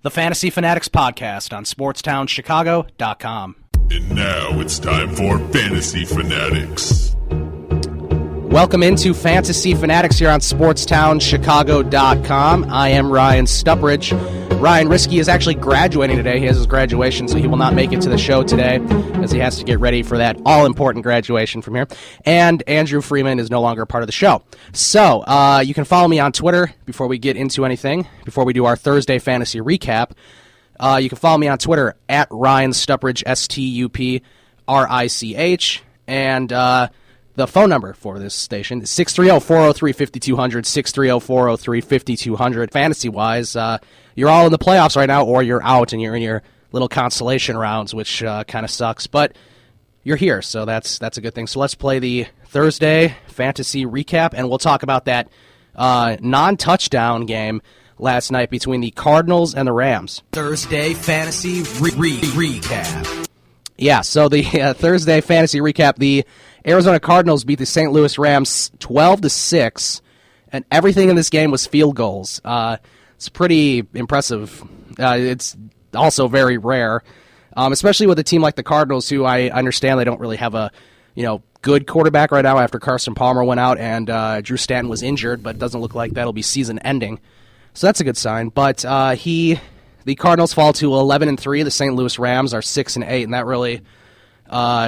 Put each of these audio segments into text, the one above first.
The Fantasy Fanatics Podcast on SportsTownChicago.com. And now it's time for Fantasy Fanatics. Welcome into Fantasy Fanatics here on SportsTownChicago.com. I am Ryan Stuprich. Ryan Risky is actually graduating today. He has his graduation, so he will not make it to the show today as he has to get ready for that all-important graduation from here. And Andrew Freeman is no longer a part of the show. So, you can follow me on Twitter before we get into anything, before we do our Thursday fantasy recap. You can follow me on Twitter at Ryan Stuprich, Stuprich, and the phone number for this station is 630-403-5200, 630-403-5200. Fantasy-wise, you're all in the playoffs right now, or you're out and you're in your little consolation rounds, which kind of sucks. But you're here, so that's a good thing. So let's play the Thursday fantasy recap, and we'll talk about that non-touchdown game last night between the Cardinals and the Rams. Thursday fantasy recap. Yeah, so the Thursday fantasy recap, the Arizona Cardinals beat the St. Louis Rams 12-6, and everything in this game was field goals. It's pretty impressive. It's also very rare, especially with a team like the Cardinals, who I understand they don't really have a good quarterback right now after Carson Palmer went out and Drew Stanton was injured, but it doesn't look like that'll be season-ending. So that's a good sign. But the Cardinals fall to 11-3. The St. Louis Rams are 6-8, and that really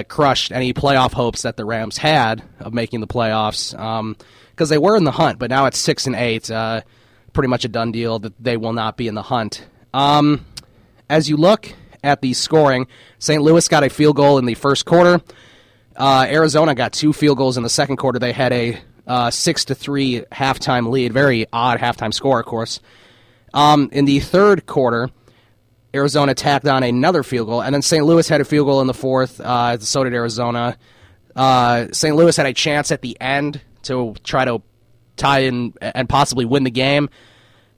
crushed any playoff hopes that the Rams had of making the playoffs, because they were in the hunt, but now it's 6-8. Pretty much a done deal that they will not be in the hunt. As you look at the scoring, St. Louis got a field goal in the first quarter. Arizona got 2 field goals in the second quarter. They had a 6-3 halftime lead. Very odd halftime score, of course. In the third quarter, Arizona tacked on another field goal, and then St. Louis had a field goal in the fourth. So did Arizona. St. Louis had a chance at the end to try to tie in and possibly win the game,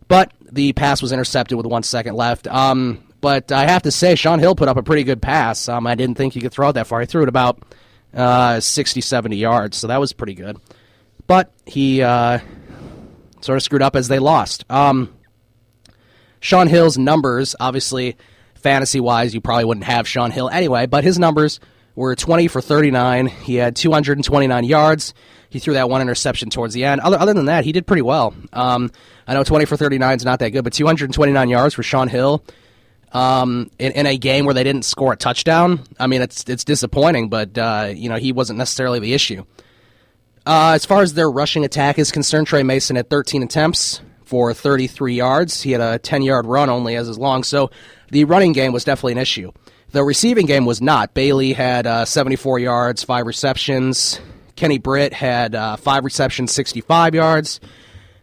but the pass was intercepted with 1 second left. But I have to say, Shaun Hill put up a pretty good pass. I didn't think he could throw it that far. He threw it about 60, 70 yards, so that was pretty good. But he sort of screwed up as they lost. Shaun Hill's numbers, obviously, fantasy-wise, you probably wouldn't have Shaun Hill anyway, but his numbers were 20 for 39. He had 229 yards. He threw that one interception towards the end. Other than that, he did pretty well. I know 20 for 39 is not that good, but 229 yards for Shaun Hill in a game where they didn't score a touchdown. I mean, it's disappointing, but he wasn't necessarily the issue. As far as their rushing attack is concerned, Trey Mason had 13 attempts for 33 yards. He had a 10-yard run only as his long, so the running game was definitely an issue. The receiving game was not. Bailey had 74 yards, 5 receptions. Kenny Britt had 5 receptions, 65 yards.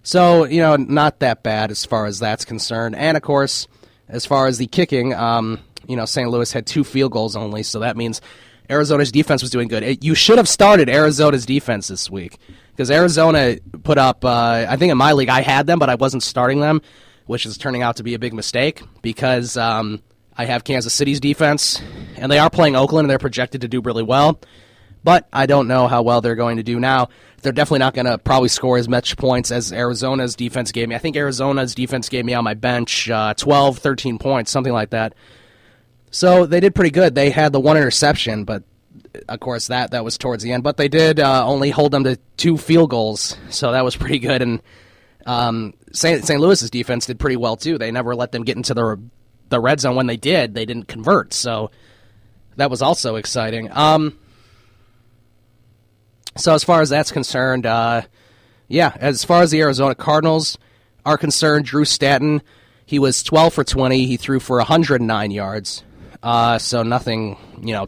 So, not that bad as far as that's concerned. And, of course, as far as the kicking, St. Louis had 2 field goals only, so that means Arizona's defense was doing good. You should have started Arizona's defense this week, because Arizona put up, I think in my league I had them, but I wasn't starting them, which is turning out to be a big mistake, because I have Kansas City's defense, and they are playing Oakland, and they're projected to do really well. But I don't know how well they're going to do now. They're definitely not going to probably score as much points as Arizona's defense gave me. I think Arizona's defense gave me on my bench 12, 13 points, something like that. So they did pretty good. They had the 1 interception, but of course that was towards the end. But they did only hold them to 2 field goals, so that was pretty good. And St. Louis's defense did pretty well too. They never let them get into the red zone. When they didn't convert. So that was also exciting. So as far as that's concerned, as far as the Arizona Cardinals are concerned, Drew Stanton, he was 12 for 20. He threw for 109 yards. So nothing,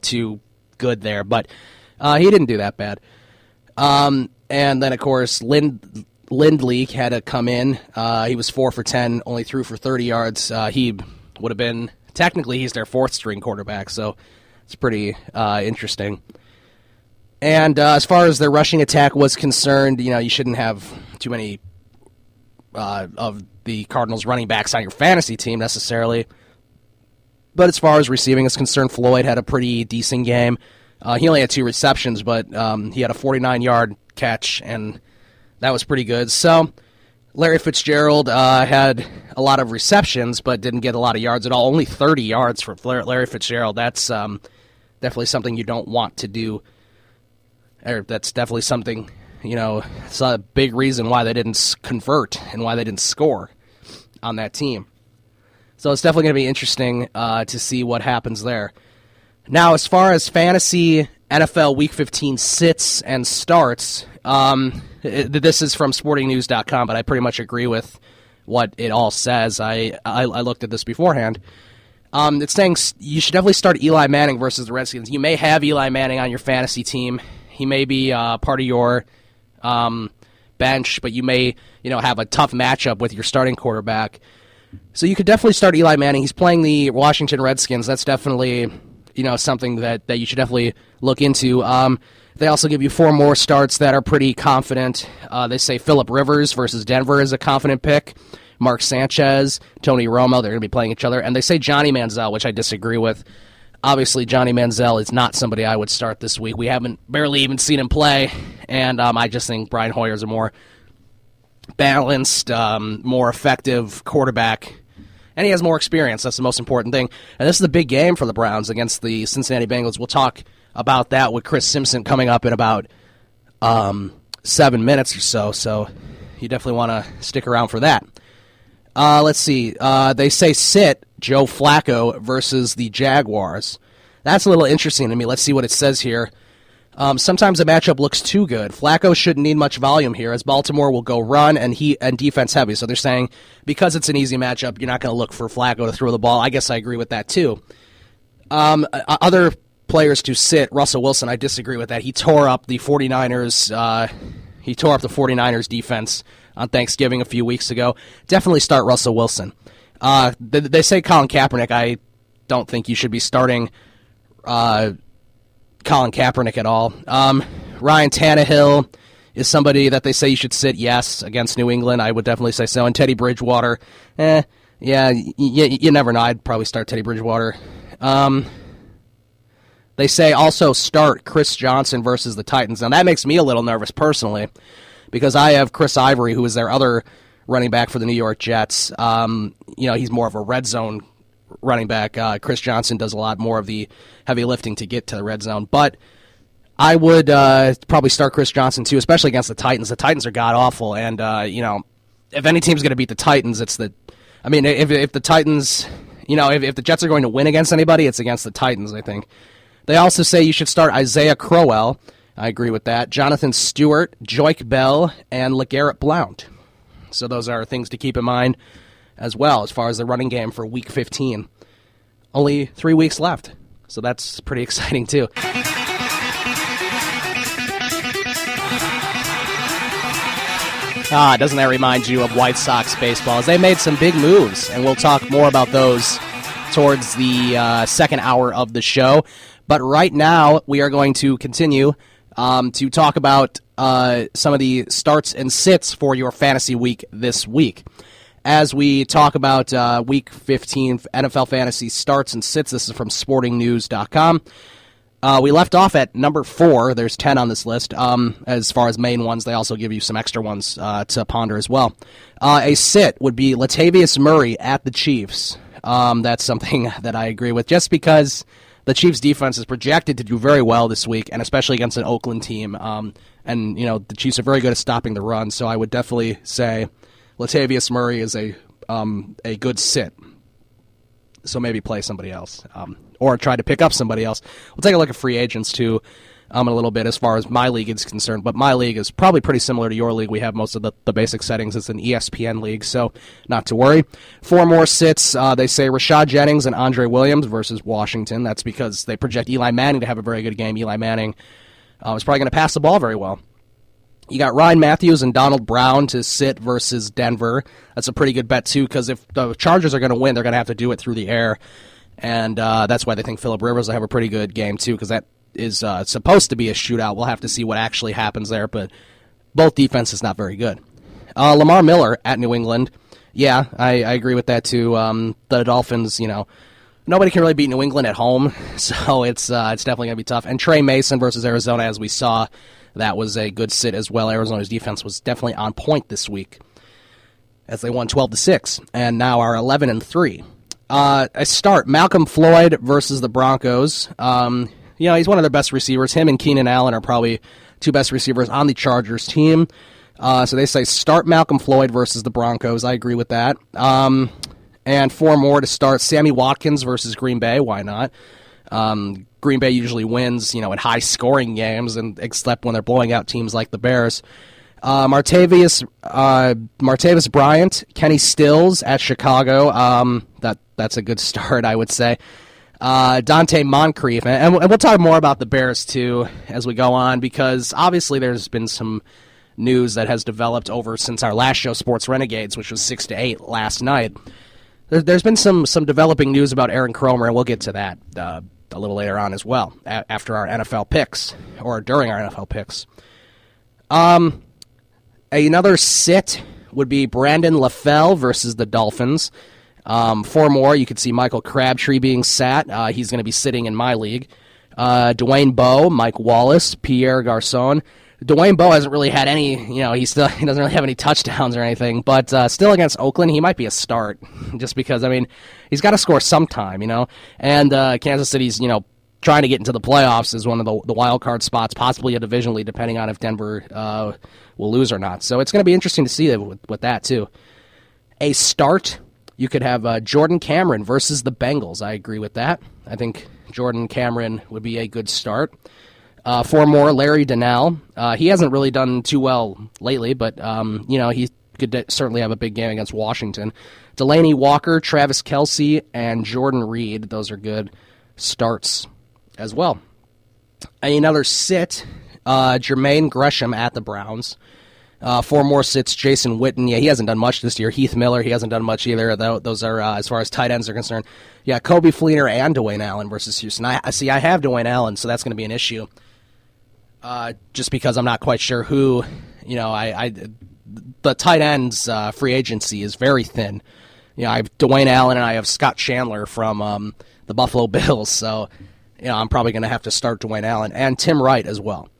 too good there. But he didn't do that bad. And then, of course, Lindley had to come in. He was 4 for 10, only threw for 30 yards. He would have been, technically, he's their 4th-string quarterback. So it's pretty interesting. And as far as their rushing attack was concerned, you shouldn't have too many of the Cardinals running backs on your fantasy team necessarily. But as far as receiving is concerned, Floyd had a pretty decent game. He only had 2 receptions, but he had a 49-yard catch, and that was pretty good. So Larry Fitzgerald had a lot of receptions, but didn't get a lot of yards at all. Only 30 yards for Larry Fitzgerald. That's definitely something you don't want to do. Or that's definitely something, it's a big reason why they didn't convert and why they didn't score on that team. So it's definitely going to be interesting to see what happens there. Now, as far as fantasy NFL Week 15 sits and starts, this is from sportingnews.com, but I pretty much agree with what it all says. I looked at this beforehand. It's saying you should definitely start Eli Manning versus the Redskins. You may have Eli Manning on your fantasy team. He may be part of your bench, but you may have a tough matchup with your starting quarterback. So you could definitely start Eli Manning. He's playing the Washington Redskins. That's definitely something that you should definitely look into. They also give you 4 more starts that are pretty confident. They say Phillip Rivers versus Denver is a confident pick. Mark Sanchez, Tony Romo, they're going to be playing each other. And they say Johnny Manziel, which I disagree with. Obviously, Johnny Manziel is not somebody I would start this week. We haven't barely even seen him play, and I just think Brian Hoyer's a more balanced, more effective quarterback, and he has more experience. That's the most important thing. And this is the big game for the Browns against the Cincinnati Bengals. We'll talk about that with Chris Simpson coming up in about 7 minutes or so, so you definitely want to stick around for that. Let's see. They say sit Joe Flacco versus the Jaguars. That's a little interesting to me. Let's see what it says here. Sometimes the matchup looks too good. Flacco shouldn't need much volume here, as Baltimore will go run and defense heavy. So they're saying because it's an easy matchup, you're not going to look for Flacco to throw the ball. I guess I agree with that too. Other players to sit, Russell Wilson, I disagree with that. He tore up the 49ers. He tore up the 49ers defense on Thanksgiving a few weeks ago. Definitely start Russell Wilson. They say Colin Kaepernick. I don't think you should be starting Colin Kaepernick at all. Ryan Tannehill is somebody that they say you should sit, yes, against New England. I would definitely say so. And Teddy Bridgewater, you never know. I'd probably start Teddy Bridgewater. They say also start Chris Johnson versus the Titans. Now, that makes me a little nervous personally because I have Chris Ivory, who is their other running back for the New York Jets. He's more of a red zone running back. Chris Johnson does a lot more of the heavy lifting to get to the red zone. But I would probably start Chris Johnson, too, especially against the Titans. The Titans are god-awful, and, if any team's going to beat the Titans, if the Titans, if the Jets are going to win against anybody, it's against the Titans, I think. They also say you should start Isaiah Crowell. I agree with that. Jonathan Stewart, Joique Bell, and LeGarrette Blount. So those are things to keep in mind as well as far as the running game for Week 15. Only 3 weeks left, so that's pretty exciting too. Doesn't that remind you of White Sox baseball? As they made some big moves, and we'll talk more about those towards the second hour of the show. But right now, we are going to continue to talk about some of the starts and sits for your fantasy week this week. As we talk about Week 15 NFL fantasy starts and sits, this is from sportingnews.com. We left off at number 4. There's 10 on this list. As far as main ones, they also give you some extra ones to ponder as well. A sit would be Latavius Murray at the Chiefs. That's something that I agree with, just because the Chiefs' defense is projected to do very well this week, and especially against an Oakland team. And the Chiefs are very good at stopping the run, so I would definitely say Latavius Murray is a good sit. So maybe play somebody else, or try to pick up somebody else. We'll take a look at free agents too in a little bit as far as my league is concerned. But my league is probably pretty similar to your league. We have most of the basic settings. It's an ESPN league, so not to worry. 4 more sits. They say Rashad Jennings and Andre Williams versus Washington. That's because they project Eli Manning to have a very good game. Eli Manning is probably going to pass the ball very well. You got Ryan Matthews and Donald Brown to sit versus Denver. That's a pretty good bet, too, because if the Chargers are going to win, they're going to have to do it through the air. And that's why they think Phillip Rivers will have a pretty good game, too, because that is supposed to be a shootout. We'll have to see what actually happens there, but both defenses not very good. Lamar Miller at New England. Yeah, I agree with that, too. The Dolphins, nobody can really beat New England at home, so it's definitely going to be tough. And Trey Mason versus Arizona, as we saw, that was a good sit as well. Arizona's defense was definitely on point this week. as they won 12-6 and now are 11-3. I start Malcolm Floyd versus the Broncos. He's one of their best receivers. Him and Keenan Allen are probably two best receivers on the Chargers team. So they say start Malcolm Floyd versus the Broncos. I agree with that. And 4 more to start Sammy Watkins versus Green Bay. Why not? Green Bay usually wins, in high-scoring games, and except when they're blowing out teams like the Bears. Martavis Bryant, Kenny Stills at Chicago. That's a good start, I would say. Dante Moncrief, and we'll talk more about the Bears too as we go on, because obviously there's been some news that has developed over since our last show, Sports Renegades, which was 6-8 last night. There's been some developing news about Aaron Kromer, and we'll get to that a little later on as well, after our NFL picks, or during our NFL picks. Another sit would be Brandon LaFell versus the Dolphins. 4 more, you could see Michael Crabtree being sat. He's going to be sitting in my league. Dwayne Bowe, Mike Wallace, Pierre Garcon. Dwayne Bowe hasn't really had any, he doesn't really have any touchdowns or anything, but still against Oakland, he might be a start, just because, he's got to score sometime, and Kansas City's, trying to get into the playoffs is one of the wild card spots, possibly a division lead, depending on if Denver will lose or not. So it's going to be interesting to see with that, too. A start, you could have Jordan Cameron versus the Bengals. I agree with that. I think Jordan Cameron would be a good start. 4 more, Larry Donnell. He hasn't really done too well lately, but, he could certainly have a big game against Washington. Delaney Walker, Travis Kelce, and Jordan Reed. Those are good starts as well. Another sit, Jermaine Gresham at the Browns. 4 more sits, Jason Witten. Yeah, he hasn't done much this year. Heath Miller, he hasn't done much either. Those are, as far as tight ends are concerned. Yeah, Kobe Fleener and Dwayne Allen versus Houston. I have Dwayne Allen, so that's going to be an issue. Just because I'm not quite sure who, the tight ends free agency is very thin. I have Dwayne Allen and I have Scott Chandler from the Buffalo Bills, so I'm probably going to have to start Dwayne Allen and Tim Wright as well.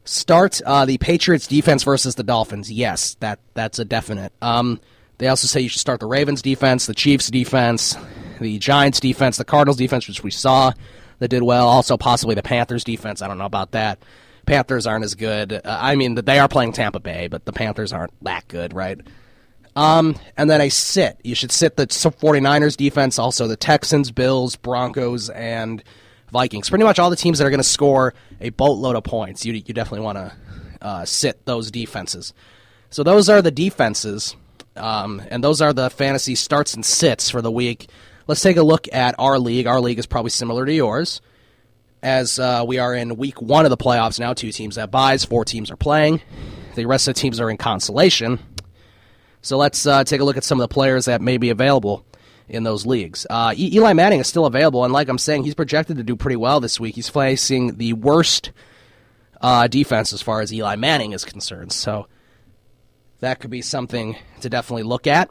Start the Patriots defense versus the Dolphins. Yes, that's a definite. They also say you should start the Ravens defense, the Chiefs defense, the Giants defense, the Cardinals defense, which we saw that did well. Also possibly the Panthers defense. I don't know about that. Panthers aren't as good. They are playing Tampa Bay, but the Panthers aren't that good, right? And then a sit. You should sit the 49ers defense, also the Texans, Bills, Broncos, and Vikings. Pretty much all the teams that are going to score a boatload of points. You definitely want to sit those defenses. So those are the defenses, and those are the fantasy starts and sits for the week. Let's take a look at our league. Our league is probably similar to yours, as we are in week 1 of the playoffs now. 2 teams have buys, 4 teams are playing. The rest of the teams are in consolation. So let's take a look at some of the players that may be available in those leagues. Eli Manning is still available, and like I'm saying, he's projected to do pretty well this week. He's facing the worst defense as far as Eli Manning is concerned. So that could be something to definitely look at.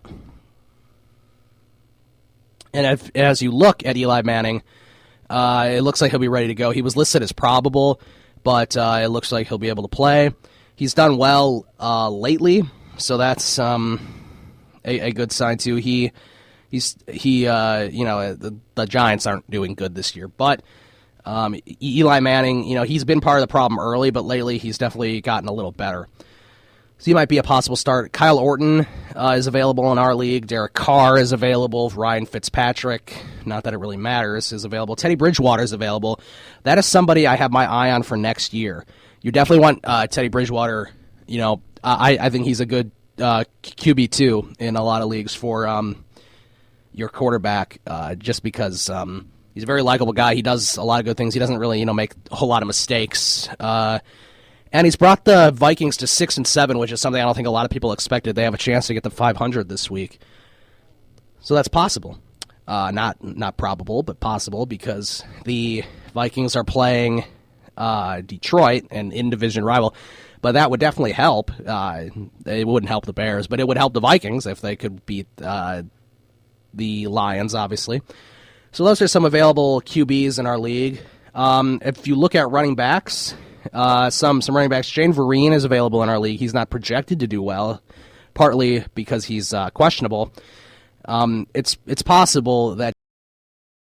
And as you look at Eli Manning, it looks like he'll be ready to go. He was listed as probable, but it looks like he'll be able to play. He's done well lately, so that's a good sign too. The Giants aren't doing good this year, but Eli Manning, he's been part of the problem early, but lately he's definitely gotten a little better. So he might be a possible start. Kyle Orton is available in our league. Derek Carr is available. Ryan Fitzpatrick, not that it really matters, is available. Teddy Bridgewater is available. That is somebody I have my eye on for next year. You definitely want Teddy Bridgewater. I think he's a good QB2 in a lot of leagues for your quarterback, just because he's a very likable guy. He does a lot of good things. He doesn't really make a whole lot of mistakes. And he's brought the Vikings to 6-7, which is something I don't think a lot of people expected. They have a chance to get to 500 this week. So that's possible. Not probable, but possible, because the Vikings are playing Detroit, an in-division rival. But that would definitely help. It wouldn't help the Bears, but it would help the Vikings if they could beat the Lions, obviously. So those are some available QBs in our league. If you look at running backs, some running backs, Shane Vereen is available in our league. He's not projected to do well, partly because he's questionable. It's possible that